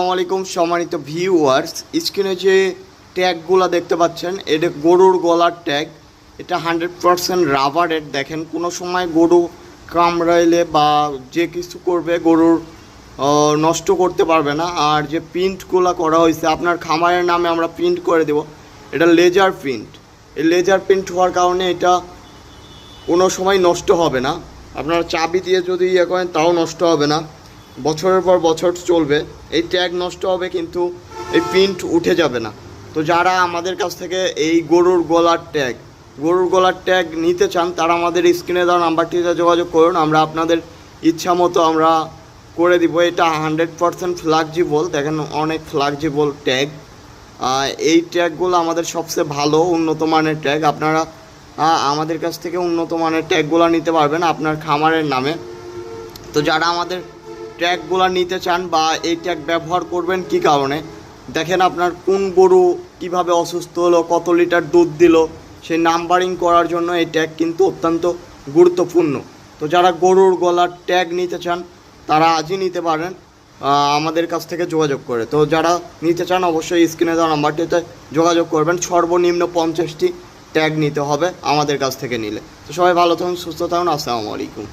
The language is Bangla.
আসসালামু আলাইকুম সম্মানিত ভিউয়ার্স, স্ক্রিনে যে ট্যাগগুলো দেখতে পাচ্ছেন এটা গরুর গলার ট্যাগ। এটা 100% রাবারের। দেখেন কোনো সময় গরু কামড়াইলে বা যে কিছু করবে গরুর নষ্ট করতে পারবে না। আর যে প্রিন্টগুলো করা হয়েছে আপনার খামারের নামে আমরা প্রিন্ট করে দেব। এটা লেজার প্রিন্ট। এই লেজার প্রিন্ট হওয়ার কারণে এটা কোনো সময় নষ্ট হবে না। আপনারা চাবি দিয়ে যদি ইয়ে করেন তাও নষ্ট হবে না, বছরের পর বছর চলবে। এই ট্যাগ নষ্ট হবে কিন্তু এই প্রিন্ট উঠে যাবে না। তো যারা আমাদের কাছ থেকে এই গরুর গলার ট্যাগ নিতে চান তারা আমাদের স্ক্রিনে দেওয়া নাম্বারটিতে যোগাযোগ করুন। আমরা আপনাদের ইচ্ছা মতো আমরা করে দিব। এটা 100% ফ্লেক্সিবল। দেখেন অনেক ফ্লেক্সিবল ট্যাগ। এই ট্যাগগুলো আমাদের সবচেয়ে ভালো উন্নত মানের ট্যাগ। আপনারা আমাদের কাছ থেকে উন্নত মানের ট্যাগগুলো নিতে পারবেন আপনার খামারের নামে। তো যারা আমাদের ট্যাগগুলো নিতে চান বা এই ট্যাগ ব্যবহার করবেন কী কারণে, দেখেন আপনার কোন গরু কিভাবে অসুস্থ হলো, কত লিটার দুধ দিল, সেই নাম্বারিং করার জন্য এই ট্যাগ কিন্তু অত্যন্ত গুরুত্বপূর্ণ। তো যারা গরুর গলার ট্যাগ নিতে চান তারা আজই নিতে পারেন আমাদের কাছ থেকে যোগাযোগ করে। তো যারা নিতে চান অবশ্যই স্ক্রিনে দেওয়া নাম্বারটিতে যোগাযোগ করবেন। সর্বনিম্ন 50টি ট্যাগ নিতে হবে আমাদের কাছ থেকে নিলে। তো সবাই ভালো থাকুন, সুস্থ থাকুন। আসসালামু আলাইকুম।